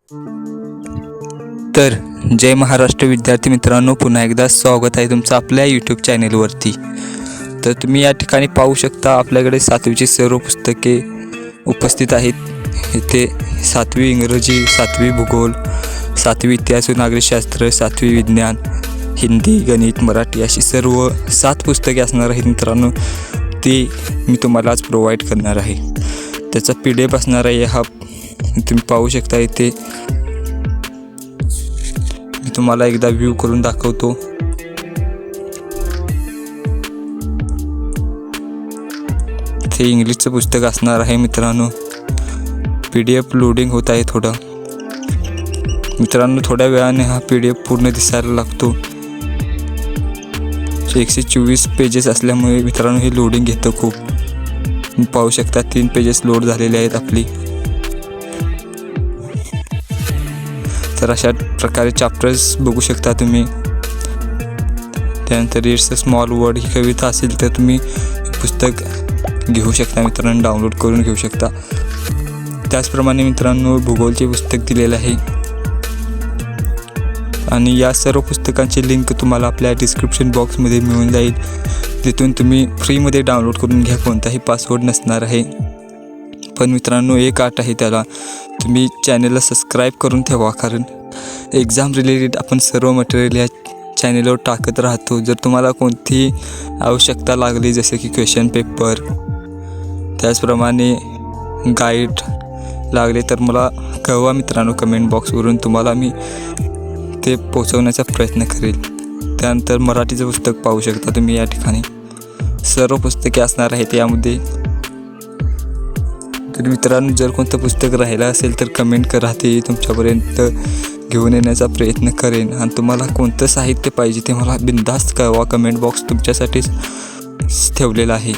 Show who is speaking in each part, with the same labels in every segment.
Speaker 1: तर जय महाराष्ट्र विद्यार्थी मित्रांनो, पुन्हा एकदा स्वागत आहे तुमचं आपल्या यूट्यूब चॅनेलवरती। तर तुम्ही या ठिकाणी पाहू शकता आपल्याकडे 7वीची सर्व पुस्तके उपस्थित आहेत। इथे 7वी इंग्रजी, 7वी भूगोल, 7वी इतिहास व नागरिकशास्त्र, 7वी विज्ञान, हिंदी, गणित, मराठी अशी सर्व 7 पुस्तके असणार आहेत मित्रांनो। ती मी तुम्हाला आज प्रोव्हाइड करणार आहे। त्याचा PDF असणार आहे हा, तुम्ही पाहू शकता। इथे मी तुम्हाला एकदा व्ह्यू करून दाखवतो। ते इंग्लिशचं पुस्तक असणार आहे मित्रांनो। PDF लोडिंग होत आहे थोडं मित्रांनो, थोड्या वेळाने हा PDF पूर्ण दिसायला लागतो। 124 पेजेस असल्यामुळे मित्रांनो हे लोडिंग घेतं खूप। तुम्ही पाहू शकता 3 पेजेस लोड झालेले आहेत आपली। तर अशा प्रकारे चॅप्टर्स बघू शकता तुम्ही। त्यानंतर इट्स अ स्मॉल वर्ल्ड ही कविता असेल तर तुम्ही पुस्तक घेऊ शकता मित्रांनो, डाउनलोड करून घेऊ शकता। त्याचप्रमाणे मित्रांनो भूगोलचे पुस्तक दिलेले आहे आणि या सर्व पुस्तकांची लिंक तुम्हाला आपल्या डिस्क्रिप्शन बॉक्समध्ये मिळून जाईल। तिथून तुम्ही फ्रीमध्ये डाउनलोड करून घ्या, कोणताही पासवर्ड नसणार आहे। पण मित्रांनो एक अट आहे, त्याला तुम्ही चॅनलला सबस्क्राईब करून ठेवा, कारण एक्झाम रिलेटेड आपण सर्व मटेरियल या चॅनलवर टाकत राहतो। जर तुम्हाला कोणतीही आवश्यकता लागली, जसे की क्वेश्चन पेपर, त्याचप्रमाणे गाईड लागले तर मला कळवा मित्रांनो कमेंट बॉक्सवरून, तुम्हाला मी ते पोहोचवण्याचा प्रयत्न करेल। त्यानंतर मराठीचं पुस्तक पाहू शकता तुम्ही। या ठिकाणी सर्व पुस्तके असणार आहेत यामध्ये। तर मित्रांनो जर कोणतं पुस्तक राहिलं असेल तर कमेंट करा, ते तुमच्यापर्यंत घेऊन येण्याचा प्रयत्न करेन। आणि तुम्हाला कोणतं साहित्य पाहिजे ते मला बिनधास्त कळवा, कमेंट बॉक्स तुमच्यासाठीच ठेवलेला आहे।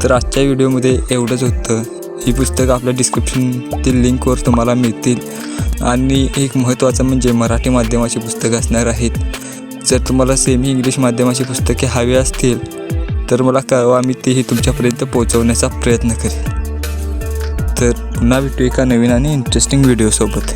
Speaker 1: तर आजच्या व्हिडिओमध्ये एवढंच होतं। ही पुस्तकं आपल्या डिस्क्रिप्शनतील लिंकवर तुम्हाला मिळतील। आणि एक महत्त्वाचं म्हणजे मराठी माध्यमाची पुस्तकं असणार आहेत। जर तुम्हाला सेमी इंग्लिश माध्यमाची पुस्तके हवी असतील तर मला कळवा, मी तेही तुमच्यापर्यंत पोहोचवण्याचा प्रयत्न करेन। तर पुन्हा भेटू एका नवीन आणि इंटरेस्टिंग व्हिडिओसोबत।